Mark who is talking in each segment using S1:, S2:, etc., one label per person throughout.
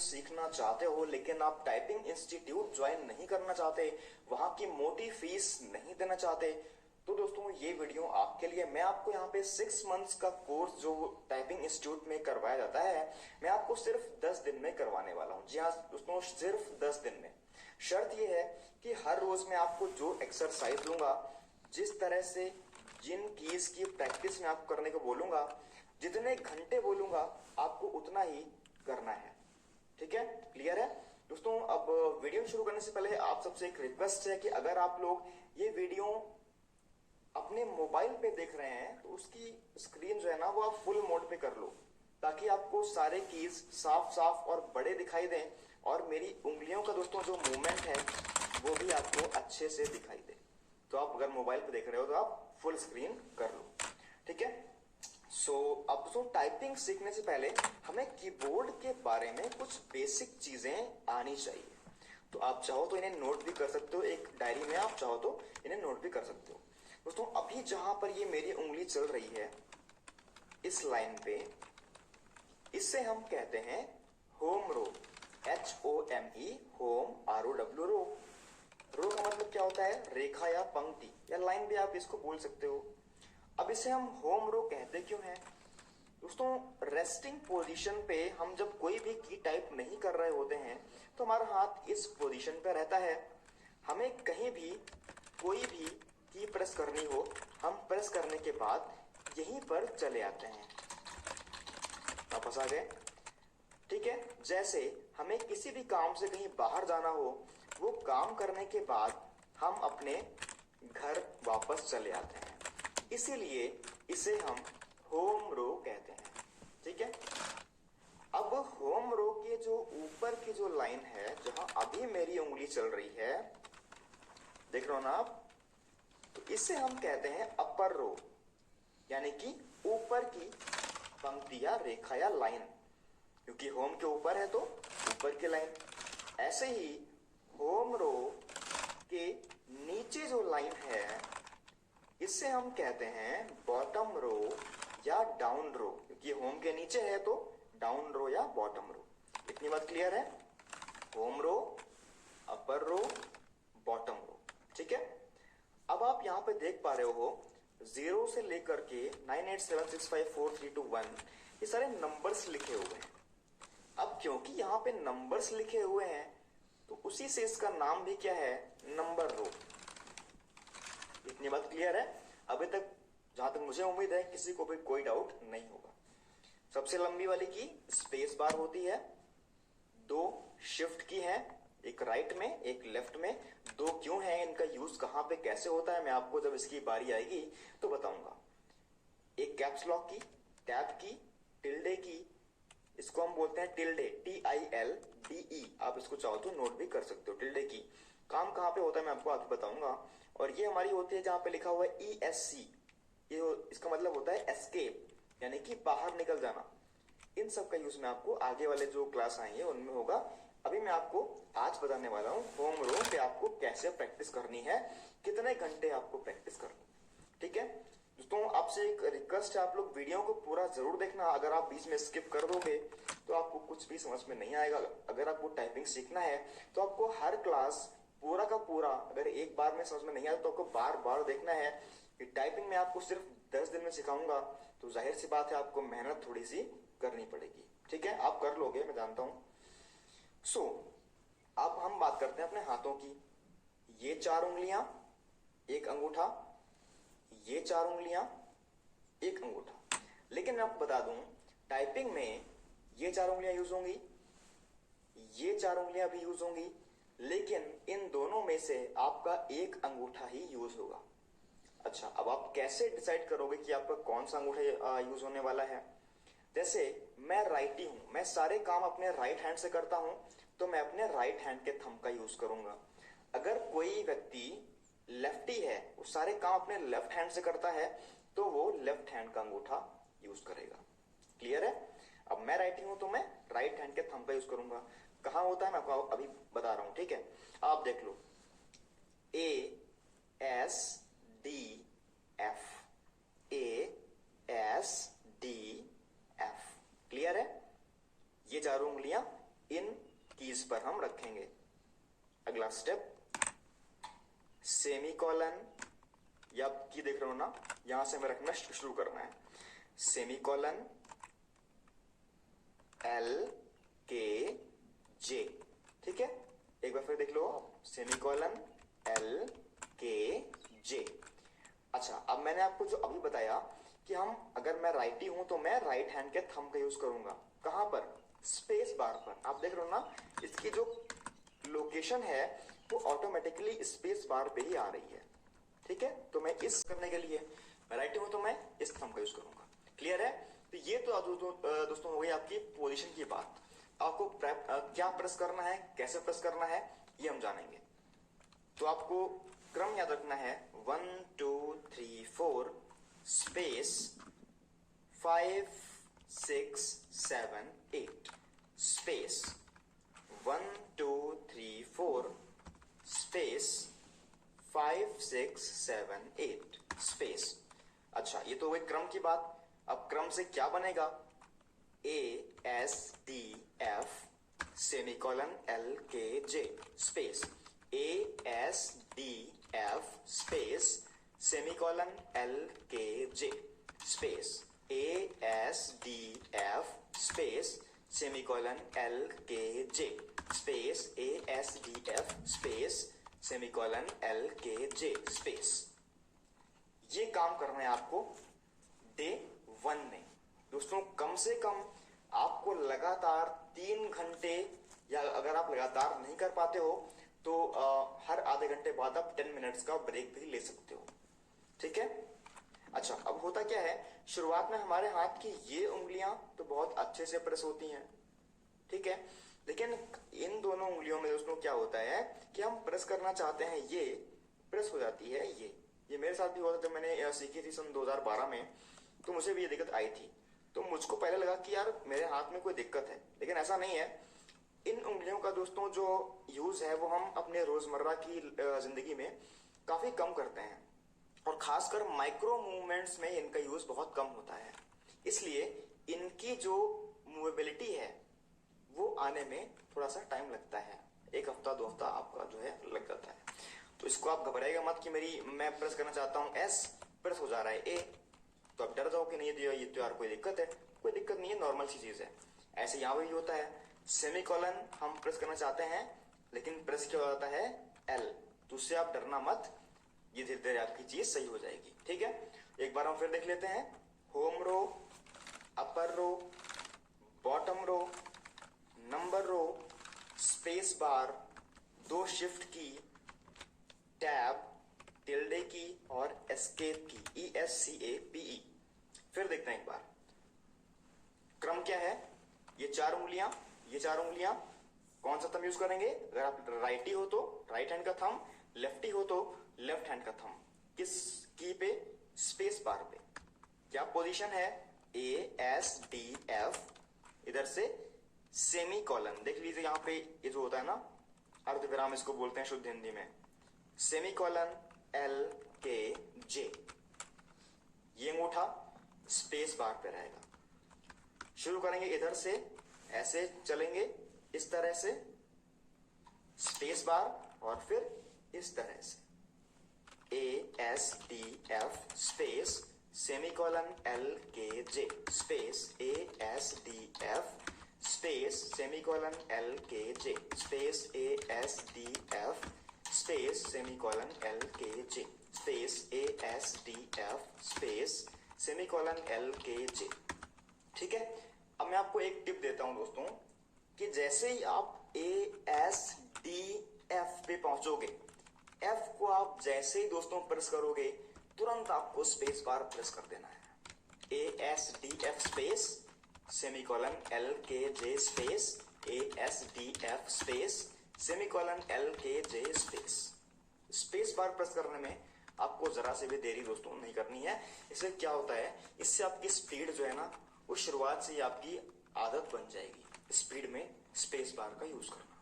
S1: सीखना चाहते हो लेकिन आप टाइपिंग इंस्टीट्यूट ज्वाइन नहीं करना चाहते, वहां की मोटी फीस नहीं देना चाहते, तो दोस्तों ये वीडियो आपके लिए। मैं आपको यहाँ पे 6 मंथ्स का कोर्स जो टाइपिंग इंस्टीट्यूट में करवाया जाता है, मैं आपको सिर्फ 10 दिन में करवाने वाला हूँ। जी हाँ दोस्तों, सिर्फ 10 दिन में। शर्त ये है कि हर रोज मैं आपको जो एक्सरसाइज दूंगा, जिस तरह से जिन कीज की प्रैक्टिस में आपको करने को बोलूंगा, जितने घंटे बोलूंगा आपको उतना ही करना है। ठीक है, क्लियर है दोस्तों? अब वीडियो शुरू करने से पहले आप सबसे एक रिक्वेस्ट है कि अगर आप लोग ये वीडियो अपने मोबाइल पे देख रहे हैं तो उसकी स्क्रीन जो है ना वो आप फुल मोड पे कर लो, ताकि आपको सारे कीज साफ साफ और बड़े दिखाई दें, और मेरी उंगलियों का दोस्तों जो मूवमेंट है वो भी आपको अच्छे से दिखाई दे। तो आप अगर मोबाइल पे देख रहे हो तो आप फुल स्क्रीन कर लो, ठीक है? अब दोस्तों टाइपिंग सीखने से पहले हमें कीबोर्ड के बारे में कुछ बेसिक चीजें आनी चाहिए। तो आप चाहो तो इन्हें नोट भी कर सकते हो, एक डायरी में आप चाहो तो इन्हें नोट भी कर सकते हो। दोस्तों अभी जहां पर ये मेरी उंगली चल रही है इस लाइन पे, इससे हम कहते हैं होम रो, HOME, होम ROW, रो। रो का मतलब क्या होता है? रेखा या पंक्ति या लाइन भी आप इसको बोल सकते हो। अब इसे हम होम रो कहते क्यों हैं? दोस्तों रेस्टिंग पोजीशन पे हम जब कोई भी की टाइप नहीं कर रहे होते हैं तो हमारा हाथ इस पोजीशन पे रहता है। हमें कहीं भी कोई भी की प्रेस करनी हो, हम प्रेस करने के बाद यहीं पर चले आते हैं। वापस आ गए, ठीक है? जैसे हमें किसी भी काम से कहीं बाहर जाना हो, वो काम करने के बाद हम अपने घर वापस चले आते हैं, इसीलिए इसे हम होम रो कहते हैं। ठीक है, अब होम रो के जो ऊपर की जो लाइन है, जहां अभी मेरी उंगली चल रही है, देख रहे हो ना आप, तो इसे हम कहते हैं अपर रो, यानी कि ऊपर की पंक्ति या रेखा या लाइन, क्योंकि होम के ऊपर है तो ऊपर की लाइन। ऐसे ही होम रो के नीचे जो लाइन है इससे हम कहते हैं बॉटम रो या डाउन रो, क्योंकि होम के नीचे है तो डाउन रो या बॉटम रो। इतनी बात क्लियर है? होम रो, अपर रो, बॉटम रो। ठीक है, अब आप यहां पे देख पा रहे हो 0 से लेकर के 98765432 ये सारे नंबर्स लिखे हुए हैं। अब क्योंकि यहां पे नंबर्स लिखे हुए हैं तो उसी से इसका नाम भी क्या है? नंबर रो। इतनी बात क्लियर है? अभी तक जहां तक मुझे उम्मीद है किसी को भी कोई डाउट नहीं होगा। सबसे लंबी वाली की स्पेस बार होती है, 2 शिफ्ट की है, एक राइट में एक लेफ्ट में। 2 क्यों है, इनका यूज कहां पे कैसे होता है, मैं आपको जब इसकी बारी आएगी तो बताऊंगा। एक कैप्स लॉक की, टैब की, टिल्डे की, इसको हम बोलते हैं टिल्डे, TILDE। आप इसको चाहो तो नोट भी कर सकते हो। टिल्डे की काम कहां पे होता है मैं आपको आगे बताऊंगा। और ये हमारी होती है जहां पे लिखा हुआ है ESC, ये इसका मतलब होता है एस्केप, यानी कि बाहर निकल जाना। इन सब का यूज मैं आपको आगे वाले जो क्लास आएंगे उनमें होगा। अभी मैं आपको आज बताने वाला हूं होम रो पे आपको कैसे प्रैक्टिस करनी है, कितने घंटे आपको प्रैक्टिस करनी। ठीक है दोस्तों, आपसे एक रिक्वेस्ट है, आप लोग वीडियो को पूरा जरूर देखना। अगर आप बीच में स्किप कर दोगे तो आपको कुछ भी समझ में नहीं आएगा। अगर आपको टाइपिंग सीखना है तो आपको हर क्लास पूरा का पूरा, अगर एक बार में समझ में नहीं आया तो आपको बार बार देखना है। कि टाइपिंग में आपको सिर्फ 10 दिन में सिखाऊंगा तो जाहिर सी बात है आपको मेहनत थोड़ी सी करनी पड़ेगी। ठीक है, आप कर लोगे, मैं जानता हूं। अब हम बात करते हैं अपने हाथों की। ये 4 उंगलियां, एक अंगूठा, ये 4 उंगलियां, एक अंगूठा। लेकिन मैं आपको बता दूं टाइपिंग में ये 4 उंगलियां यूज होंगी, ये 4 उंगलियां भी यूज होंगी, लेकिन इन दोनों में से आपका एक अंगूठा ही यूज होगा। अच्छा, अब आप कैसे डिसाइड करोगे कि आपका कौन सा अंगूठा यूज होने वाला है? जैसे मैं राइटी हूं, मैं सारे काम अपने राइट हैंड से करता हूं, तो मैं अपने राइट हैंड के थंब का यूज करूंगा। अगर कोई व्यक्ति लेफ्टी है, वो सारे काम अपने लेफ्ट हैंड से करता है, तो वो लेफ्ट हैंड का अंगूठा यूज करेगा। क्लियर है? अब मैं राइटी हूं तो मैं राइट हैंड के थंब का यूज करूंगा। कहां होता है मैं आपको अभी बता रहा हूं। ठीक है, आप देख लो, ASDF, ASDF। क्लियर है? ये 4 उंगलियां इन कीज पर हम रखेंगे। अगला स्टेप, सेमीकोलन, या की देख रहे हो ना, यहां से हमें रखना शुरू करना है। सेमीकोलन एल के जे, ठीक है। एक बार फिर देख लो, सेमीकोलन एल के जे। अच्छा, अब मैंने आपको जो अभी बताया कि हम, अगर मैं राइटी हूं तो मैं राइट हैंड के थंब का यूज करूंगा। कहां पर? स्पेस बार पर। आप देख रहे हो ना, इसकी जो लोकेशन है वो ऑटोमेटिकली स्पेस बार पे ही आ रही है, ठीक है। तो मैं इस करने के लिए, मैं राइटी हूं तो मैं इस थंब का यूज करूंगा। क्लियर है? तो ये तो दोस्तों हो गई आपकी पोजीशन की बात। आपको क्या प्रेस करना है, कैसे प्रेस करना है, ये हम जानेंगे। तो आपको क्रम याद रखना है, 1 2 3 4 स्पेस 5 6 7 8 स्पेस 1 2 3 4 स्पेस 5 6 7 8 स्पेस। अच्छा, ये तो हुई क्रम की बात। अब क्रम से क्या बनेगा? A S D F semicolon L K J space A S D F space semicolon L K J space A S D F space semicolon L K J space A S D F space semicolon L K J space. ये काम करना है आपको day 1 में। दोस्तों, कम से कम आपको लगातार 3 घंटे, या अगर आप लगातार नहीं कर पाते हो तो हर आधे घंटे बाद आप 10 मिनट्स का ब्रेक भी ले सकते हो, ठीक है। अच्छा, अब होता क्या है, शुरुआत में हमारे हाथ की ये उंगलियां तो बहुत अच्छे से प्रेस होती हैं, ठीक है। लेकिन इन दोनों उंगलियों में दोस्तों क्या होता है कि हम प्रेस करना चाहते हैं, ये प्रेस हो जाती है। ये मेरे साथ भी हुआ था जब मैंने सीखी थी सन 2012 में, तो मुझे भी ये दिक्कत आई थी। तो मुझको पहले लगा कि यार मेरे हाथ में कोई दिक्कत है, लेकिन ऐसा नहीं है। इन उंगलियों का दोस्तों जो यूज है वो हम अपने रोजमर्रा की जिंदगी में काफी कम करते हैं, और खासकर माइक्रो मूवमेंट्स में इनका यूज बहुत कम होता है। इसलिए इनकी जो मूवेबिलिटी है वो आने में थोड़ा सा टाइम लगता है, 1 हफ्ता 2 हफ्ता आपका जो है लग जाता है। तो इसको आप घबराइएगा मत कि मैं प्रेस करना चाहता हूं एस, प्रेस हो जा रहा है ए, तो आप डर जाओ कि नहीं ये तो यार कोई दिक्कत है। कोई दिक्कत नहीं है, नॉर्मल सी चीज है। ऐसे यहां भी होता है, सेमीकोलन हम प्रेस करना चाहते हैं लेकिन प्रेस क्या हो जाता है एल, तो उससे आप डरना मत, ये धीरे धीरे आपकी चीज सही हो जाएगी, ठीक है। एक बार हम फिर देख लेते हैं, होम रो, अपर रो, बॉटम रो, नंबर रो, स्पेस बार, 2 शिफ्ट की, टैब, टिल्डे की और एस्केप की, ESCAPE। फिर देखते हैं एक बार, क्रम क्या है, ये 4 उंगलियां कौन सा थंब यूज करेंगे? अगर आप राइटी हो तो राइट हैंड का थंब, लेफ्टी हो तो लेफ्ट हैंड का थंब। किस की पे? स्पेस बार पे। क्या पोजीशन है? ASDF, इधर से सेमीकोलन, देख लीजिए यहां पे ये जो होता है ना अर्धविराम, इसको बोलते हैं शुद्ध हिंदी में, सेमीकोलन LKJ। ये अंगूठा स्पेस बार पे रहेगा। शुरू करेंगे इधर से, ऐसे चलेंगे इस तरह से, स्पेस बार, और फिर इस तरह से ASDF space semicolon LKJ space ASDF space semicolon LKJ space ASDF space semicolon LKJ space ASDF space semicolon LKJ, ठीक है। अब मैं आपको एक टिप देता हूं दोस्तों, कि जैसे ही आप ASDF पे पहुंचोगे, F को आप जैसे ही दोस्तों प्रेस करोगे, तुरंत आपको स्पेस बार प्रेस कर देना है। ASDF space semicolon LKJ space ASDF space semicolon LKJ space. Space bar press करने में आपको जरा से भी देरी दोस्तों नहीं करनी है। इससे क्या होता है, इससे आपकी स्पीड जो है ना वो शुरुआत से ही आपकी आदत बन जाएगी, स्पीड में स्पेस बार का यूज करना,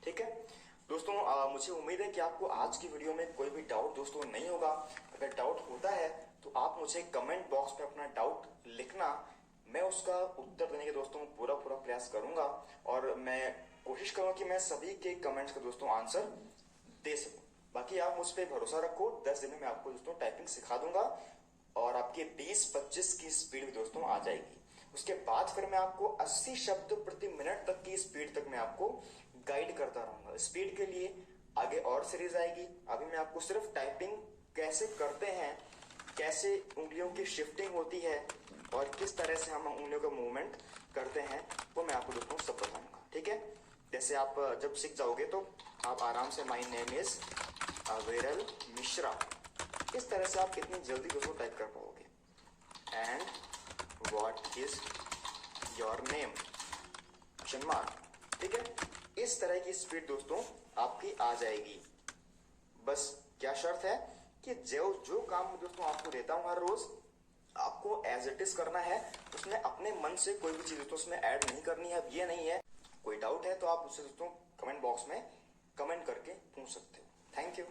S1: ठीक है दोस्तों। मुझे उम्मीद है कि आपको आज की वीडियो में कोई भी डाउट दोस्तों नहीं होगा। अगर डाउट होता है तो आप मुझे कमेंट बॉक्स में अपना डाउट लिखना, मैं उसका उत्तर देने के दोस्तों पूरा पूरा प्रयास करूंगा और मैं कोशिश करूंगा कि मैं सभी के कमेंट्स का दोस्तों आंसर दे सकूं। बाकी आप मुझ पर भरोसा रखो, 10 दिन में मैं आपको दोस्तों टाइपिंग सिखा दूंगा और आपके 20-25 की स्पीड भी दोस्तों आ जाएगी। उसके बाद फिर मैं आपको 80 शब्द प्रति मिनट तक की स्पीड तक मैं आपको गाइड करता रहूंगा। स्पीड के लिए आगे और सीरीज आएगी। अभी मैं आपको सिर्फ टाइपिंग कैसे करते हैं, कैसे उंगलियों की शिफ्टिंग होती है और किस तरह से हम उंगलियों का मूवमेंट करते हैं वो मैं आपको दोस्तों सब बताऊंगा। ठीक है, जैसे आप जब सीख जाओगे तो आप आराम से माय नेम इज विरल मिश्रा, इस तरह से आप इतनी जल्दी दोस्तों टाइप कर पाओगे। And what is your name question mark. ठीक है, इस तरह की स्पीड दोस्तों आपकी आ जाएगी। बस क्या शर्त है कि जो काम दोस्तों आपको देता हूं हर रोज, आपको एज इट इज करना है। उसमें अपने मन से कोई भी चीज दोस्तों उसमें ऐड नहीं करनी है। अब ये नहीं है, कोई डाउट है तो आप उससे दोस्तों कमेंट बॉक्स में कमेंट करके पूछ सकते हो। Thank you.